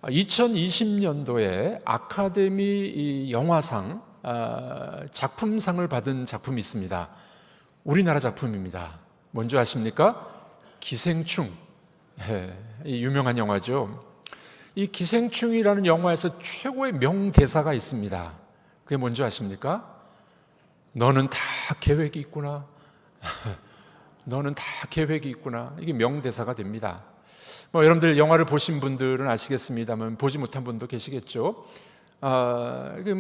2020년도에 아카데미 영화상 작품상을 받은 작품이 있습니다. 우리나라 작품입니다. 뭔지 아십니까? 기생충. 유명한 영화죠. 이 기생충이라는 영화에서 최고의 명대사가 있습니다. 그게 뭔지 아십니까? 너는 다 계획이 있구나. 너는 다 계획이 있구나. 이게 명대사가 됩니다. 여러분들 영화를 보신 분들은 아시겠습니다만 보지 못한 분도 계시겠죠. 이게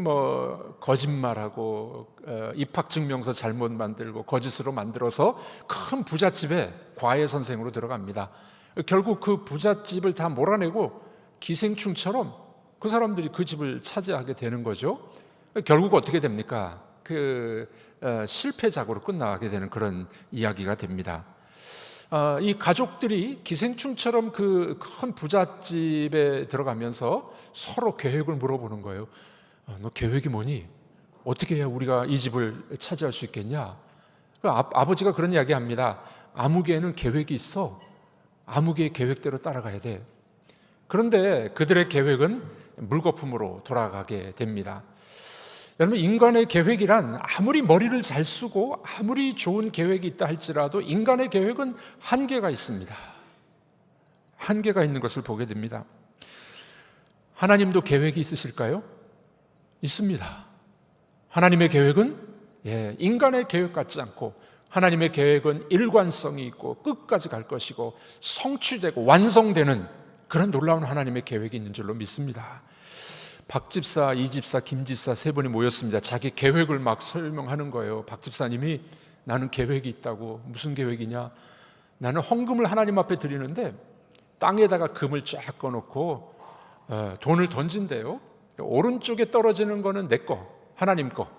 거짓말하고 입학증명서 잘못 만들고 거짓으로 만들어서 큰 부잣집에 과외 선생으로 들어갑니다. 결국 그 부잣집을 다 몰아내고 기생충처럼 그 사람들이 그 집을 차지하게 되는 거죠. 결국 어떻게 됩니까? 실패작으로 끝나게 되는 그런 이야기가 됩니다. 이 가족들이 기생충처럼 그 큰 부잣집에 들어가면서 서로 계획을 물어보는 거예요. 너 계획이 뭐니? 어떻게 해야 우리가 이 집을 차지할 수 있겠냐? 아버지가 그런 이야기 합니다. 아무개는 계획이 있어. 아무개의 계획대로 따라가야 돼. 그런데 그들의 계획은 물거품으로 돌아가게 됩니다. 여러분, 인간의 계획이란 아무리 머리를 잘 쓰고 아무리 좋은 계획이 있다 할지라도 인간의 계획은 한계가 있습니다. 한계가 있는 것을 보게 됩니다. 하나님도 계획이 있으실까요? 있습니다. 하나님의 계획은 인간의 계획 같지 않고 하나님의 계획은 일관성이 있고 끝까지 갈 것이고 성취되고 완성되는 그런 놀라운 하나님의 계획이 있는 줄로 믿습니다. 박 집사, 이 집사, 김 집사 세 분이 모였습니다. 자기 계획을 막 설명하는 거예요. 박 집사님이 나는 계획이 있다고. 무슨 계획이냐? 나는 헌금을 하나님 앞에 드리는데 땅에다가 금을 쫙 꺼놓고 돈을 던진대요. 오른쪽에 떨어지는 거는 내 거, 하나님 거.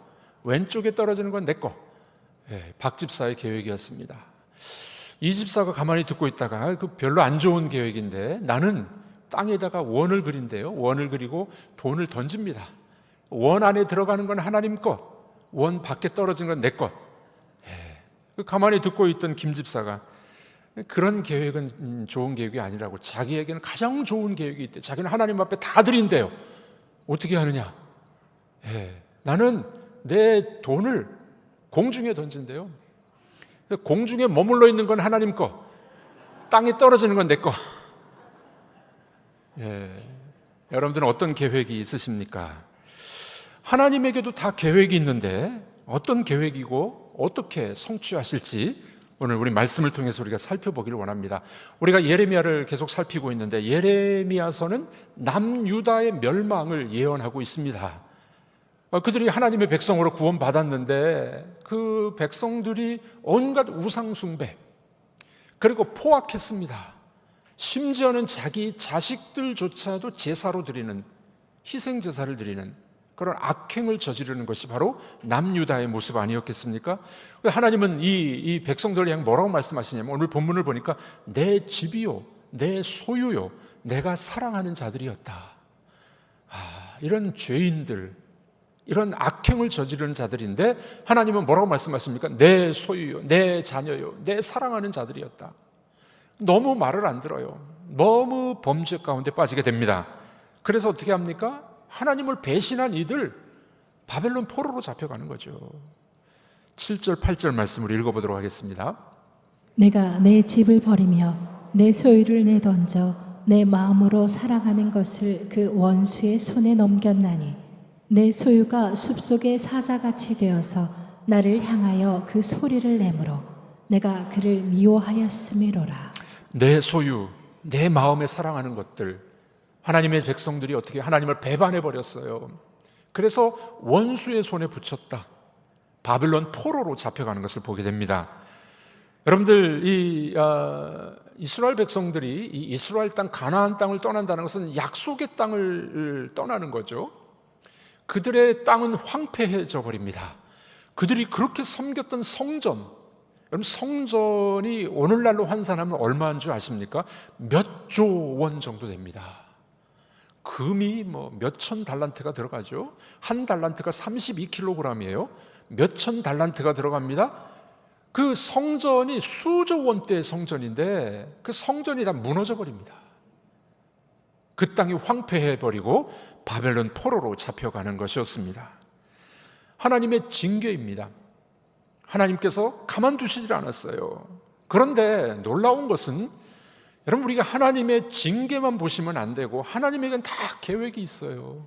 왼쪽에 떨어지는 건 내 거. 박 집사의 계획이었습니다. 이 집사가 가만히 듣고 있다가 그 별로 안 좋은 계획인데 나는 땅에다가 원을 그린대요. 원을 그리고 돈을 던집니다. 원 안에 들어가는 건 하나님 것, 원 밖에 떨어진 건 내 것. 가만히 듣고 있던 김 집사가 그런 계획은 좋은 계획이 아니라고, 자기에게는 가장 좋은 계획이 있대. 자기는 하나님 앞에 다 드린대요. 어떻게 하느냐? 나는 내 돈을 공중에 던진대요. 공중에 머물러 있는 건 하나님 거, 땅에 떨어지는 건 내 거. 여러분들은 어떤 계획이 있으십니까? 하나님에게도 다 계획이 있는데 어떤 계획이고 어떻게 성취하실지 오늘 우리 말씀을 통해서 우리가 살펴보기를 원합니다. 우리가 예레미야를 계속 살피고 있는데 예레미야서는 남유다의 멸망을 예언하고 있습니다. 그들이 하나님의 백성으로 구원받았는데 그 백성들이 온갖 우상숭배 그리고 포악했습니다. 심지어는 자기 자식들조차도 제사로 드리는, 희생제사를 드리는 그런 악행을 저지르는 것이 바로 남유다의 모습 아니었겠습니까? 하나님은 이 백성들을 향해 뭐라고 말씀하시냐면 오늘 본문을 보니까 내 집이요 내 소유요 내가 사랑하는 자들이었다. 이런 죄인들, 이런 악행을 저지르는 자들인데 하나님은 뭐라고 말씀하십니까? 내 소유요 내 자녀요 내 사랑하는 자들이었다. 너무 말을 안 들어요. 너무 범죄 가운데 빠지게 됩니다. 그래서 어떻게 합니까? 하나님을 배신한 이들 바벨론 포로로 잡혀가는 거죠. 7절 8절 말씀을 읽어보도록 하겠습니다. 내가 내 집을 버리며 내 소유를 내던져 내 마음으로 사랑하는 것을 그 원수의 손에 넘겼나니 내 소유가 숲속의 사자같이 되어서 나를 향하여 그 소리를 내므로 내가 그를 미워하였음이로라. 내 소유, 내 마음에 사랑하는 것들, 하나님의 백성들이 어떻게 하나님을 배반해버렸어요. 그래서 원수의 손에 붙였다. 바벨론 포로로 잡혀가는 것을 보게 됩니다. 여러분들, 이스라엘 백성들이 이 이스라엘 땅 가나안 땅을 떠난다는 것은 약속의 땅을 떠나는 거죠. 그들의 땅은 황폐해져 버립니다. 그들이 그렇게 섬겼던 성전, 여러분 성전이 오늘날로 환산하면 얼마인 줄 아십니까? 몇 조 원 정도 됩니다. 금이 몇천 달란트가 들어가죠. 한 달란트가 32kg이에요. 몇천 달란트가 들어갑니다. 그 성전이 수조 원대의 성전인데 그 성전이 다 무너져 버립니다. 그 땅이 황폐해버리고 바벨론 포로로 잡혀가는 것이었습니다. 하나님의 징계입니다. 하나님께서 가만두시질 않았어요. 그런데 놀라운 것은 여러분, 우리가 하나님의 징계만 보시면 안 되고 하나님에겐 다 계획이 있어요.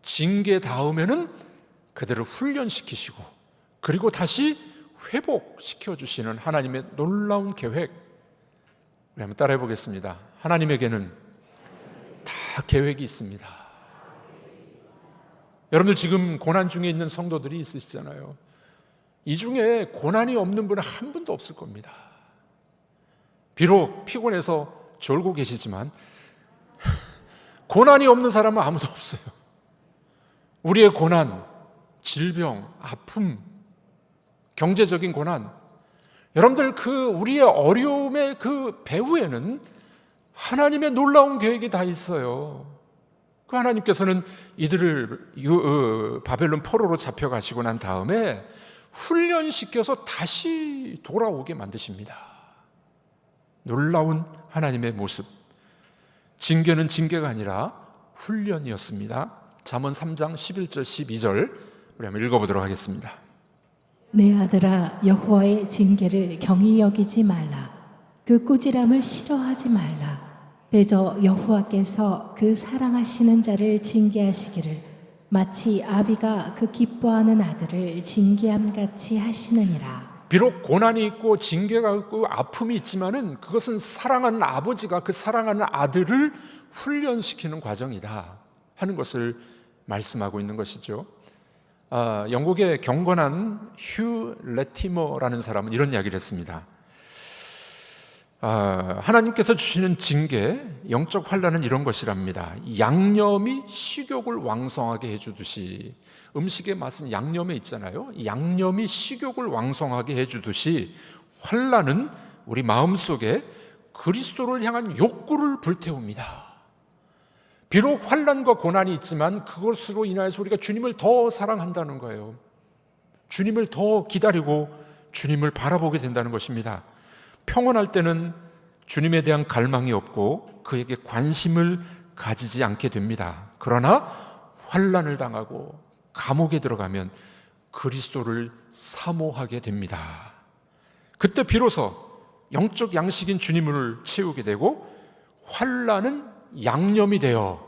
징계 다음에는 그들을 훈련시키시고 그리고 다시 회복시켜 주시는 하나님의 놀라운 계획. 우리 한번 따라해 보겠습니다. 하나님에게는 다 계획이 있습니다. 여러분들 지금 고난 중에 있는 성도들이 있으시잖아요. 이 중에 고난이 없는 분은 한 분도 없을 겁니다. 비록 피곤해서 졸고 계시지만 고난이 없는 사람은 아무도 없어요. 우리의 고난, 질병, 아픔, 경제적인 고난, 여러분들 그 우리의 어려움의 그 배후에는 하나님의 놀라운 계획이 다 있어요. 그 하나님께서는 이들을 바벨론 포로로 잡혀가시고 난 다음에 훈련시켜서 다시 돌아오게 만드십니다. 놀라운 하나님의 모습. 징계는 징계가 아니라 훈련이었습니다. 잠언 3장 11절 12절 우리 한번 읽어보도록 하겠습니다. 내 아들아, 여호와의 징계를 경히 여기지 말라. 그 꾸지람을 싫어하지 말라. 대저 여호와께서 그 사랑하시는 자를 징계하시기를 마치 아비가 그 기뻐하는 아들을 징계함같이 하시느니라. 비록 고난이 있고 징계가 있고 아픔이 있지만은 그것은 사랑하는 아버지가 그 사랑하는 아들을 훈련시키는 과정이다 하는 것을 말씀하고 있는 것이죠. 영국의 경건한 휴 레티머라는 사람은 이런 이야기를 했습니다. 하나님께서 주시는 징계, 영적 환난은 이런 것이랍니다. 양념이 식욕을 왕성하게 해주듯이, 음식의 맛은 양념에 있잖아요. 양념이 식욕을 왕성하게 해주듯이 환난은 우리 마음속에 그리스도를 향한 욕구를 불태웁니다. 비록 환난과 고난이 있지만 그것으로 인하여서 우리가 주님을 더 사랑한다는 거예요. 주님을 더 기다리고 주님을 바라보게 된다는 것입니다. 평온할 때는 주님에 대한 갈망이 없고 그에게 관심을 가지지 않게 됩니다. 그러나 환난을 당하고 감옥에 들어가면 그리스도를 사모하게 됩니다. 그때 비로소 영적 양식인 주님을 채우게 되고 환난은 양념이 되어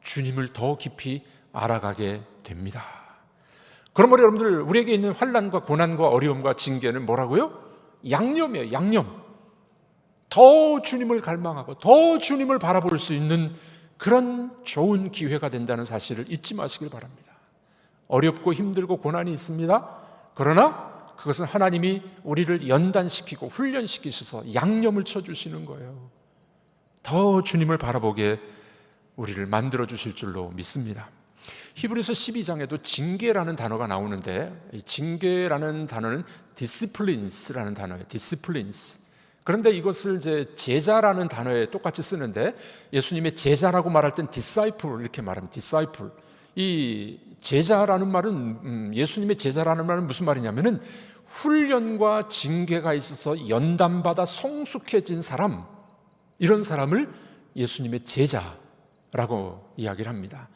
주님을 더 깊이 알아가게 됩니다. 그러므로 여러분들, 우리에게 있는 환난과 고난과 어려움과 징계는 뭐라고요? 양념이에요. 양념. 더 주님을 갈망하고 더 주님을 바라볼 수 있는 그런 좋은 기회가 된다는 사실을 잊지 마시길 바랍니다. 어렵고 힘들고 고난이 있습니다. 그러나 그것은 하나님이 우리를 연단시키고 훈련시키셔서 양념을 쳐주시는 거예요. 더 주님을 바라보게 우리를 만들어 주실 줄로 믿습니다. 히브리서 12장에도 징계라는 단어가 나오는데, 이 징계라는 단어는 disciplines라는 단어예요. disciplines. 그런데 이것을 이제 제자라는 단어에 똑같이 쓰는데, 예수님의 제자라고 말할 땐 disciple 이렇게 말합니다. disciple. 이 제자라는 말은, 예수님의 제자라는 말은 무슨 말이냐면은 훈련과 징계가 있어서 연단받아 성숙해진 사람, 이런 사람을 예수님의 제자라고 이야기를 합니다.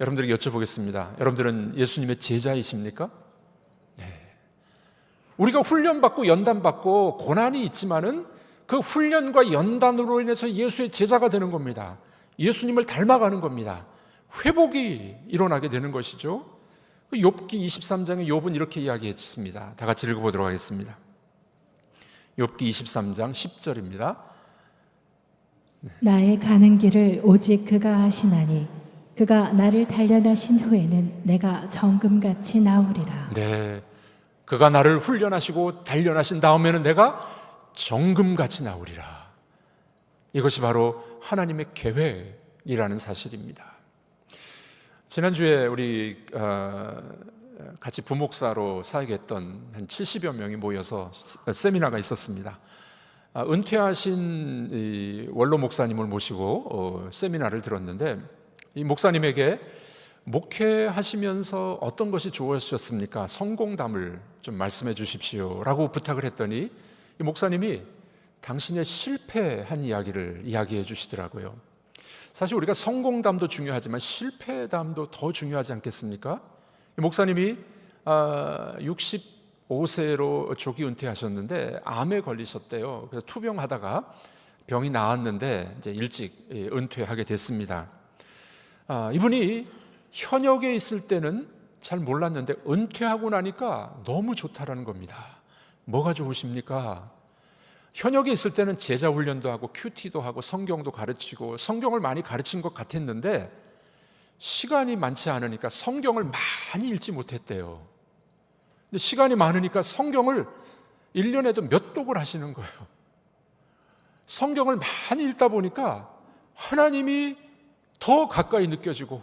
여러분들에게 여쭤보겠습니다. 여러분들은 예수님의 제자이십니까? 네. 우리가 훈련받고 연단받고 고난이 있지만은 그 훈련과 연단으로 인해서 예수의 제자가 되는 겁니다. 예수님을 닮아가는 겁니다. 회복이 일어나게 되는 것이죠. 욥기 23장에 욥은 이렇게 이야기했습니다. 다 같이 읽어보도록 하겠습니다. 욥기 23장 10절입니다. 나의 가는 길을 오직 그가 하시나니 그가 나를 단련하신 후에는 내가 정금같이 나오리라. 네, 그가 나를 훈련하시고 단련하신 다음에는 내가 정금같이 나오리라. 이것이 바로 하나님의 계획이라는 사실입니다. 지난주에 우리 같이 부목사로 사역했던 한 70여 명이 모여서 세미나가 있었습니다. 은퇴하신 이 원로 목사님을 모시고 세미나를 들었는데, 이 목사님에게 목회하시면서 어떤 것이 좋으셨습니까? 성공담을 좀 말씀해 주십시오 라고 부탁을 했더니 이 목사님이 당신의 실패한 이야기를 이야기해 주시더라고요. 사실 우리가 성공담도 중요하지만 실패담도 더 중요하지 않겠습니까? 목사님이 65세로 조기 은퇴하셨는데 암에 걸리셨대요. 그래서 투병하다가 병이 나았는데 이제 일찍 은퇴하게 됐습니다. 이분이 현역에 있을 때는 잘 몰랐는데 은퇴하고 나니까 너무 좋다라는 겁니다. 뭐가 좋으십니까? 현역에 있을 때는 제자 훈련도 하고 큐티도 하고 성경도 가르치고 성경을 많이 가르친 것 같았는데 시간이 많지 않으니까 성경을 많이 읽지 못했대요. 근데 시간이 많으니까 성경을 1년에도 몇 독을 하시는 거예요. 성경을 많이 읽다 보니까 하나님이 더 가까이 느껴지고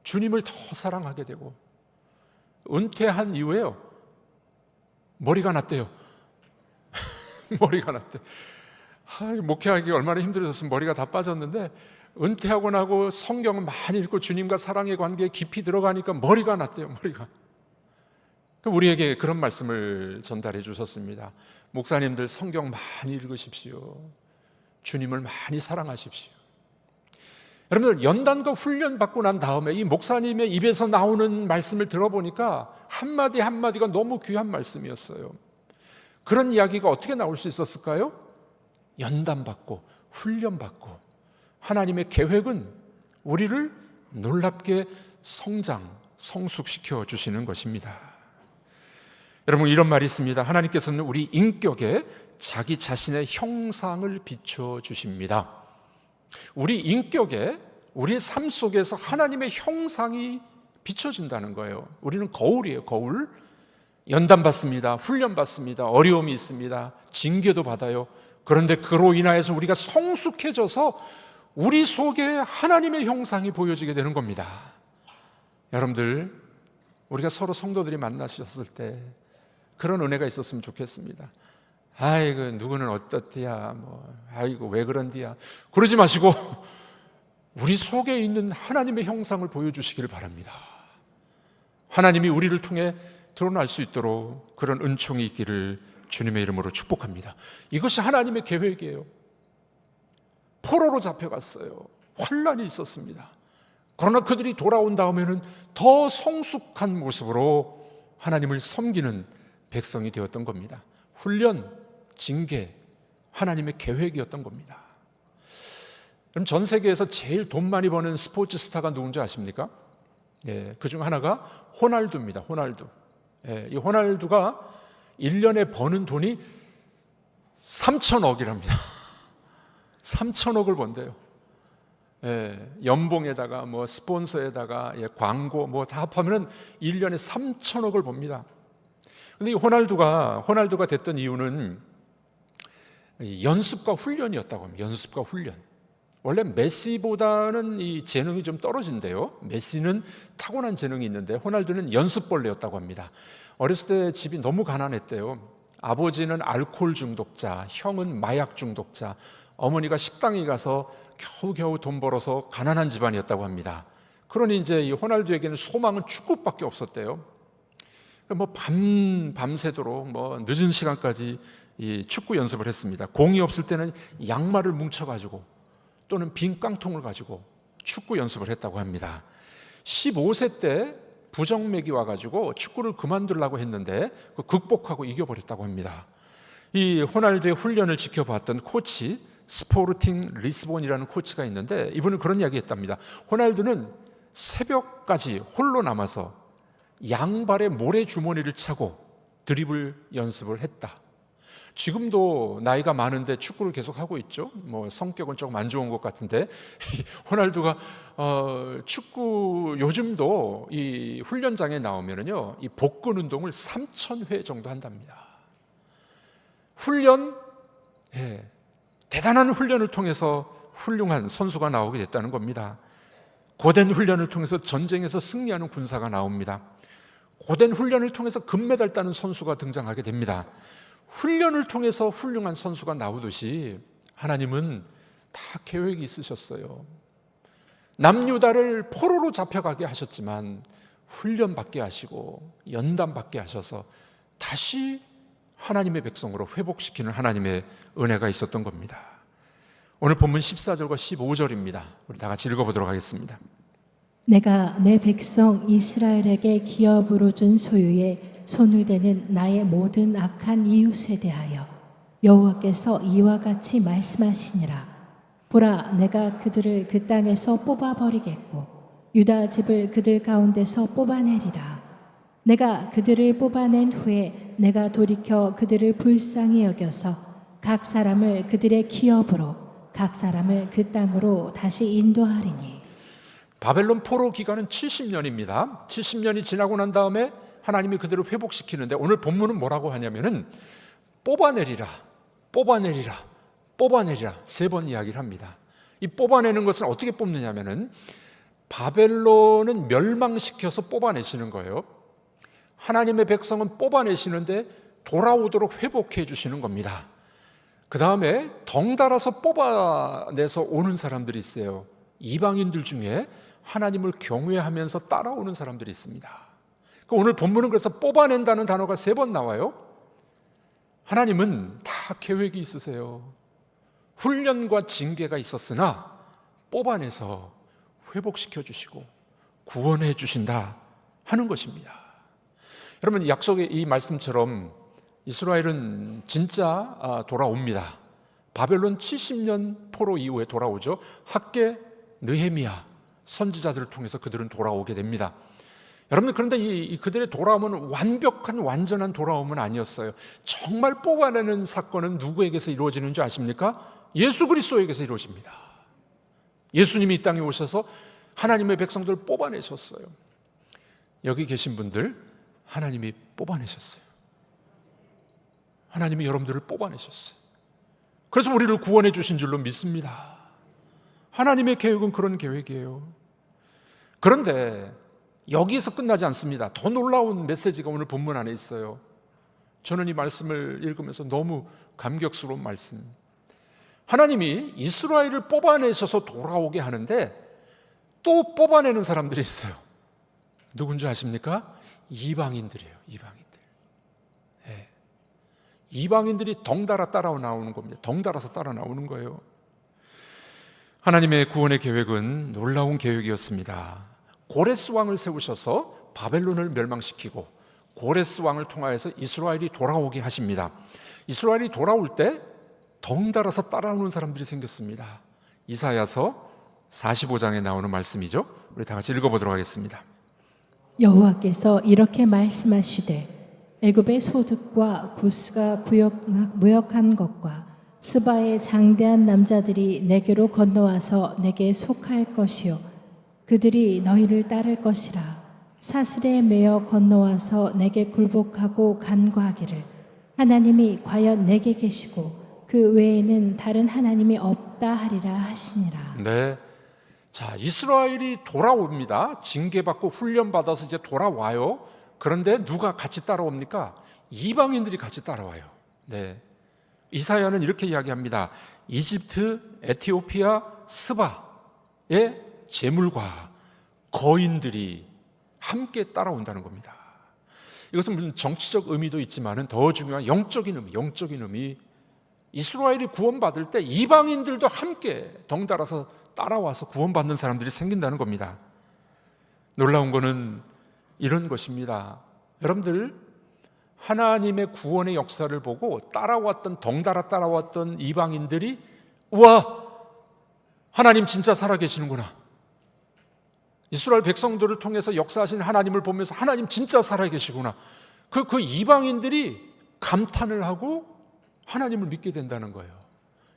주님을 더 사랑하게 되고, 은퇴한 이후에요 머리가 났대요. 머리가 났대. 목회하기 얼마나 힘들었으면 머리가 다 빠졌는데 은퇴하고 나고 성경을 많이 읽고 주님과 사랑의 관계에 깊이 들어가니까 머리가 났대요. 머리가. 우리에게 그런 말씀을 전달해 주셨습니다. 목사님들 성경 많이 읽으십시오. 주님을 많이 사랑하십시오. 여러분들 연단과 훈련 받고 난 다음에 이 목사님의 입에서 나오는 말씀을 들어보니까 한마디 한마디가 너무 귀한 말씀이었어요. 그런 이야기가 어떻게 나올 수 있었을까요? 연단받고 훈련받고 하나님의 계획은 우리를 놀랍게 성숙시켜 주시는 것입니다. 여러분, 이런 말이 있습니다. 하나님께서는 우리 인격에 자기 자신의 형상을 비춰주십니다. 우리 인격에, 우리의 삶 속에서 하나님의 형상이 비춰진다는 거예요. 우리는 거울이에요. 거울. 연단받습니다. 훈련받습니다. 어려움이 있습니다. 징계도 받아요. 그런데 그로 인하여서 우리가 성숙해져서 우리 속에 하나님의 형상이 보여지게 되는 겁니다. 여러분들, 우리가 서로 성도들이 만나셨을 때 그런 은혜가 있었으면 좋겠습니다. 아이고, 누구는 어떻디야, 아이고, 왜 그런디야, 그러지 마시고 우리 속에 있는 하나님의 형상을 보여주시기를 바랍니다. 하나님이 우리를 통해 드러날 수 있도록 그런 은총이 있기를 주님의 이름으로 축복합니다. 이것이 하나님의 계획이에요. 포로로 잡혀갔어요. 환난이 있었습니다. 그러나 그들이 돌아온 다음에는 더 성숙한 모습으로 하나님을 섬기는 백성이 되었던 겁니다. 훈련, 징계, 하나님의 계획이었던 겁니다. 그럼 전 세계에서 제일 돈 많이 버는 스포츠 스타가 누군지 아십니까? 그중 하나가 호날두입니다. 호날두. 이 호날두가 1년에 버는 돈이 3천억이랍니다. 3천억을 번대요. 연봉에다가 스폰서에다가 광고 다 합하면 1년에 3천억을 법니다. 그런데 이 호날두가 됐던 이유는 연습과 훈련이었다고 합니다. 연습과 훈련. 원래 메시보다는 이 재능이 좀 떨어진대요. 메시는 타고난 재능이 있는데 호날두는 연습벌레였다고 합니다. 어렸을 때 집이 너무 가난했대요. 아버지는 알코올 중독자, 형은 마약 중독자, 어머니가 식당에 가서 겨우겨우 돈 벌어서 가난한 집안이었다고 합니다. 그러니 이제 이 호날두에게는 소망은 축구밖에 없었대요. 밤새도록 늦은 시간까지 이 축구 연습을 했습니다. 공이 없을 때는 양말을 뭉쳐가지고 또는 빈 깡통을 가지고 축구 연습을 했다고 합니다. 15세 때 부정맥이 와가지고 축구를 그만두려고 했는데 극복하고 이겨버렸다고 합니다. 이 호날두의 훈련을 지켜봤던 코치, 스포르팅 리스본이라는 코치가 있는데 이분은 그런 이야기 했답니다. 호날두는 새벽까지 홀로 남아서 양발에 모래주머니를 차고 드리블 연습을 했다. 지금도 나이가 많은데 축구를 계속 하고 있죠. 성격은 조금 안 좋은 것 같은데 호날두가 축구 요즘도 이 훈련장에 나오면은요, 이 복근 운동을 3,000회 정도 한답니다. 훈련, 대단한 훈련을 통해서 훌륭한 선수가 나오게 됐다는 겁니다. 고된 훈련을 통해서 전쟁에서 승리하는 군사가 나옵니다. 고된 훈련을 통해서 금메달 따는 선수가 등장하게 됩니다. 훈련을 통해서 훌륭한 선수가 나오듯이 하나님은 다 계획이 있으셨어요. 남유다를 포로로 잡혀가게 하셨지만 훈련받게 하시고 연단받게 하셔서 다시 하나님의 백성으로 회복시키는 하나님의 은혜가 있었던 겁니다. 오늘 본문 14절과 15절입니다. 우리 다 같이 읽어보도록 하겠습니다. 내가 내 백성 이스라엘에게 기업으로 준 소유에 손을 대는 나의 모든 악한 이웃에 대하여 여호와께서 이와 같이 말씀하시니라. 보라, 내가 그들을 그 땅에서 뽑아버리겠고 유다 집을 그들 가운데서 뽑아내리라. 내가 그들을 뽑아낸 후에 내가 돌이켜 그들을 불쌍히 여겨서 각 사람을 그들의 기업으로 각 사람을 그 땅으로 다시 인도하리니. 바벨론 포로 기간은 70년입니다. 70년이 지나고 난 다음에 하나님이 그들을 회복시키는데 오늘 본문은 뭐라고 하냐면은 뽑아내리라, 뽑아내리라, 뽑아내리라 3번 이야기를 합니다. 이 뽑아내는 것은 어떻게 뽑느냐면은 바벨론은 멸망시켜서 뽑아내시는 거예요. 하나님의 백성은 뽑아내시는데 돌아오도록 회복해 주시는 겁니다. 그 다음에 덩달아서 뽑아내서 오는 사람들이 있어요. 이방인들 중에 하나님을 경외하면서 따라오는 사람들이 있습니다. 오늘 본문은 그래서 뽑아낸다는 단어가 3번 나와요. 하나님은 다 계획이 있으세요. 훈련과 징계가 있었으나 뽑아내서 회복시켜 주시고 구원해 주신다 하는 것입니다. 여러분, 약속의 이 말씀처럼 이스라엘은 진짜 돌아옵니다. 바벨론 70년 포로 이후에 돌아오죠. 학개, 느헤미야 선지자들을 통해서 그들은 돌아오게 됩니다. 여러분들, 그런데 그들의 돌아옴은 완벽한 완전한 돌아옴은 아니었어요. 정말 뽑아내는 사건은 누구에게서 이루어지는 줄 아십니까? 예수 그리스도에게서 이루어집니다. 예수님이 이 땅에 오셔서 하나님의 백성들을 뽑아내셨어요. 여기 계신 분들 하나님이 뽑아내셨어요. 하나님이 여러분들을 뽑아내셨어요. 그래서 우리를 구원해 주신 줄로 믿습니다. 하나님의 계획은 그런 계획이에요. 그런데 여기에서 끝나지 않습니다. 더 놀라운 메시지가 오늘 본문 안에 있어요. 저는 이 말씀을 읽으면서 너무 감격스러운 말씀. 하나님이 이스라엘을 뽑아내셔서 돌아오게 하는데 또 뽑아내는 사람들이 있어요. 누군지 아십니까? 이방인들이에요. 이방인들. 네. 이방인들이 덩달아 따라 나오는 겁니다. 덩달아서 따라 나오는 거예요. 하나님의 구원의 계획은 놀라운 계획이었습니다. 고레스 왕을 세우셔서 바벨론을 멸망시키고 고레스 왕을 통하여서 이스라엘이 돌아오게 하십니다. 이스라엘이 돌아올 때 덩달아서 따라오는 사람들이 생겼습니다. 이사야서 45장에 나오는 말씀이죠. 우리 다 같이 읽어보도록 하겠습니다. 여호와께서 이렇게 말씀하시되 애굽의 소득과 구스가 무역한 것과 스바의 장대한 남자들이 내게로 건너와서 내게 속할 것이요 그들이 너희를 따를 것이라. 사슬에 매어 건너와서 내게 굴복하고 간구하기를 하나님이 과연 내게 계시고 그 외에는 다른 하나님이 없다 하리라 하시니라. 네. 자, 이스라엘이 돌아옵니다. 징계받고 훈련받아서 이제 돌아와요. 그런데 누가 같이 따라옵니까? 이방인들이 같이 따라와요. 네. 이사야는 이렇게 이야기합니다. 이집트, 에티오피아, 스바의 재물과 거인들이 함께 따라온다는 겁니다. 이것은 무슨 정치적 의미도 있지만 더 중요한 영적인 의미, 이스라엘이 구원받을 때 이방인들도 함께 덩달아서 따라와서 구원받는 사람들이 생긴다는 겁니다. 놀라운 것은 이런 것입니다. 여러분들, 하나님의 구원의 역사를 보고 덩달아 따라왔던 이방인들이 우와, 하나님 진짜 살아계시는구나. 이스라엘 백성들을 통해서 역사하신 하나님을 보면서 하나님 진짜 살아계시구나. 그 이방인들이 감탄을 하고 하나님을 믿게 된다는 거예요.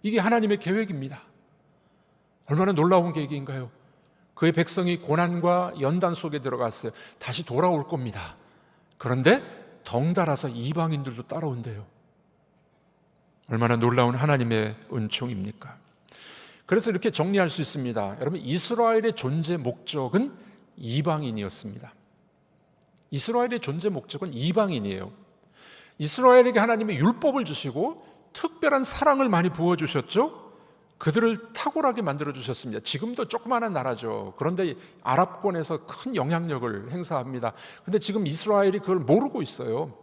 이게 하나님의 계획입니다. 얼마나 놀라운 계획인가요? 그의 백성이 고난과 연단 속에 들어갔어요. 다시 돌아올 겁니다. 그런데 덩달아서 이방인들도 따라온대요. 얼마나 놀라운 하나님의 은총입니까? 그래서 이렇게 정리할 수 있습니다. 여러분, 이스라엘의 존재 목적은 이방인이었습니다. 이스라엘의 존재 목적은 이방인이에요. 이스라엘에게 하나님이 율법을 주시고 특별한 사랑을 많이 부어주셨죠. 그들을 탁월하게 만들어주셨습니다. 지금도 조그마한 나라죠. 그런데 아랍권에서 큰 영향력을 행사합니다. 그런데 지금 이스라엘이 그걸 모르고 있어요.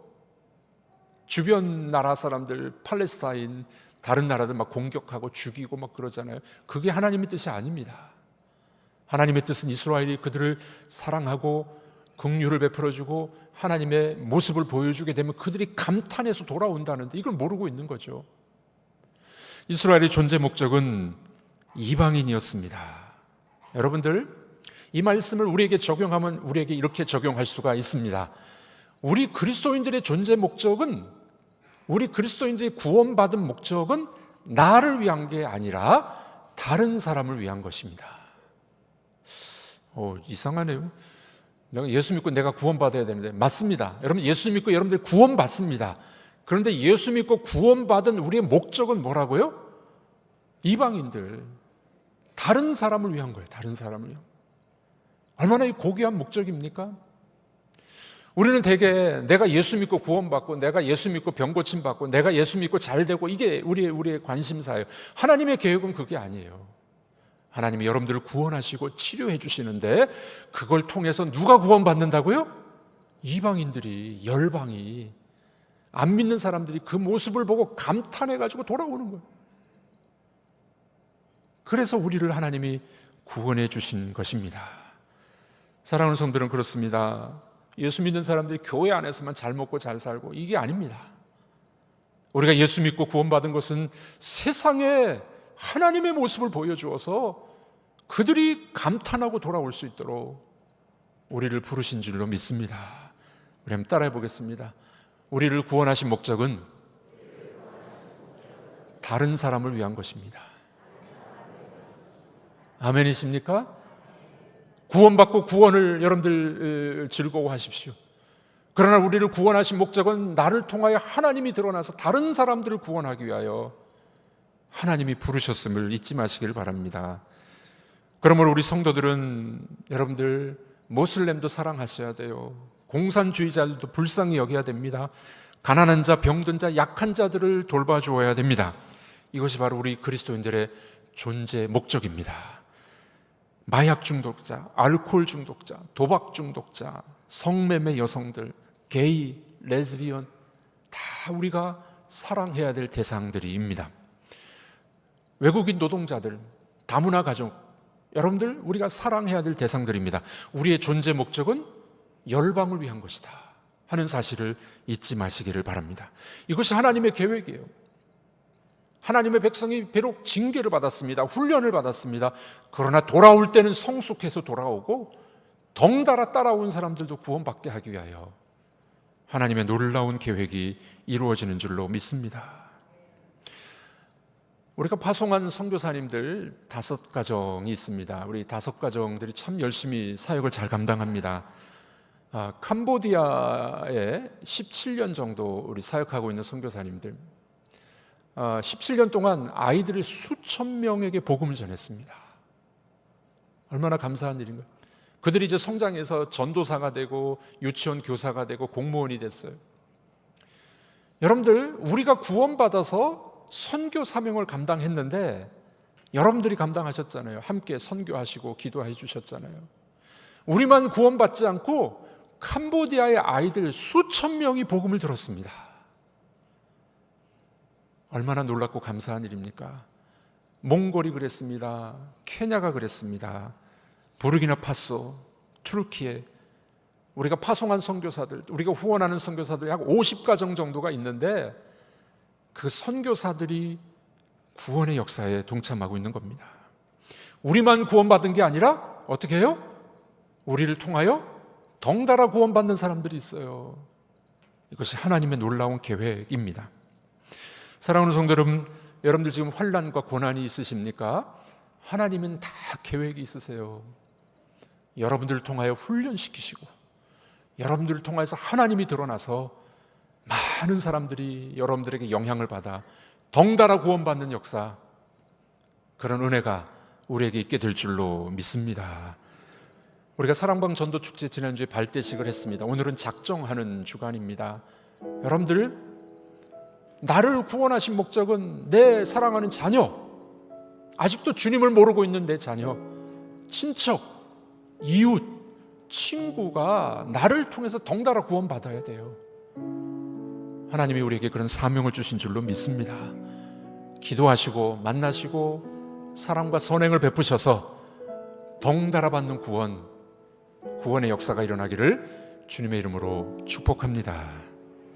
주변 나라 사람들, 팔레스타인, 다른 나라들 막 공격하고 죽이고 막 그러잖아요. 그게 하나님의 뜻이 아닙니다. 하나님의 뜻은 이스라엘이 그들을 사랑하고 긍휼을 베풀어주고 하나님의 모습을 보여주게 되면 그들이 감탄해서 돌아온다는데 이걸 모르고 있는 거죠. 이스라엘의 존재 목적은 이방인이었습니다. 여러분들, 이 말씀을 우리에게 적용하면 우리에게 이렇게 적용할 수가 있습니다. 우리 그리스도인들의 존재 목적은, 우리 그리스도인들이 구원받은 목적은 나를 위한 게 아니라 다른 사람을 위한 것입니다. 이상하네요. 내가 예수 믿고 내가 구원받아야 되는데, 맞습니다. 여러분, 예수 믿고 여러분들 구원받습니다. 그런데 예수 믿고 구원받은 우리의 목적은 뭐라고요? 이방인들, 다른 사람을 위한 거예요. 다른 사람을 위한. 얼마나 고귀한 목적입니까? 우리는 대개 내가 예수 믿고 구원받고, 내가 예수 믿고 병 고침 받고, 내가 예수 믿고 잘 되고, 이게 우리의 관심사예요. 하나님의 계획은 그게 아니에요. 하나님이 여러분들을 구원하시고 치료해 주시는데, 그걸 통해서 누가 구원받는다고요? 이방인들이, 열방이, 안 믿는 사람들이 그 모습을 보고 감탄해가지고 돌아오는 거예요. 그래서 우리를 하나님이 구원해 주신 것입니다. 사랑하는 성도들은 그렇습니다. 예수 믿는 사람들이 교회 안에서만 잘 먹고 잘 살고, 이게 아닙니다. 우리가 예수 믿고 구원받은 것은 세상에 하나님의 모습을 보여주어서 그들이 감탄하고 돌아올 수 있도록 우리를 부르신 줄로 믿습니다. 우리 한번 따라해 보겠습니다. 우리를 구원하신 목적은 다른 사람을 위한 것입니다. 아멘이십니까? 구원받고 구원을 여러분들 즐거워하십시오. 그러나 우리를 구원하신 목적은 나를 통하여 하나님이 드러나서 다른 사람들을 구원하기 위하여 하나님이 부르셨음을 잊지 마시길 바랍니다. 그러므로 우리 성도들은 여러분들 모슬렘도 사랑하셔야 돼요. 공산주의자들도 불쌍히 여겨야 됩니다. 가난한 자, 병든 자, 약한 자들을 돌봐주어야 됩니다. 이것이 바로 우리 그리스도인들의 존재 목적입니다. 마약 중독자, 알코올 중독자, 도박 중독자, 성매매 여성들, 게이, 레즈비언, 다 우리가 사랑해야 될 대상들입니다. 외국인 노동자들, 다문화 가족, 여러분들 우리가 사랑해야 될 대상들입니다. 우리의 존재 목적은 열방을 위한 것이다 하는 사실을 잊지 마시기를 바랍니다. 이것이 하나님의 계획이에요. 하나님의 백성이 비록 징계를 받았습니다. 훈련을 받았습니다. 그러나 돌아올 때는 성숙해서 돌아오고 덩달아 따라온 사람들도 구원받게 하기 위하여 하나님의 놀라운 계획이 이루어지는 줄로 믿습니다. 우리가 파송한 선교사님들 5가정이 있습니다. 우리 5가정들이 참 열심히 사역을 잘 감당합니다. 캄보디아에 17년 정도 우리 사역하고 있는 선교사님들, 17년 동안 아이들을 수천 명에게 복음을 전했습니다. 얼마나 감사한 일인가요? 그들이 이제 성장해서 전도사가 되고 유치원 교사가 되고 공무원이 됐어요. 여러분들, 우리가 구원받아서 선교 사명을 감당했는데 여러분들이 감당하셨잖아요. 함께 선교하시고 기도해 주셨잖아요. 우리만 구원받지 않고 캄보디아의 아이들 수천 명이 복음을 들었습니다. 얼마나 놀랍고 감사한 일입니까? 몽골이 그랬습니다. 케냐가 그랬습니다. 부르키나파소, 투르키에 우리가 파송한 선교사들, 우리가 후원하는 선교사들이 약 50가정 정도가 있는데 그 선교사들이 구원의 역사에 동참하고 있는 겁니다. 우리만 구원받은 게 아니라 어떻게 해요? 우리를 통하여 덩달아 구원받는 사람들이 있어요. 이것이 하나님의 놀라운 계획입니다. 사랑하는 성도 여러분, 여러분들 지금 환난과 고난이 있으십니까? 하나님은 다 계획이 있으세요. 여러분들을 통하여 훈련시키시고 여러분들을 통해서 하나님이 드러나서 많은 사람들이 여러분들에게 영향을 받아 덩달아 구원받는 역사, 그런 은혜가 우리에게 있게 될 줄로 믿습니다. 우리가 사랑방 전도축제 지난주에 발대식을 했습니다. 오늘은 작정하는 주간입니다. 여러분들, 나를 구원하신 목적은 내 사랑하는 자녀, 아직도 주님을 모르고 있는 내 자녀, 친척, 이웃, 친구가 나를 통해서 덩달아 구원받아야 돼요. 하나님이 우리에게 그런 사명을 주신 줄로 믿습니다. 기도하시고 만나시고 사랑과 선행을 베푸셔서 덩달아 받는 구원의 역사가 일어나기를 주님의 이름으로 축복합니다.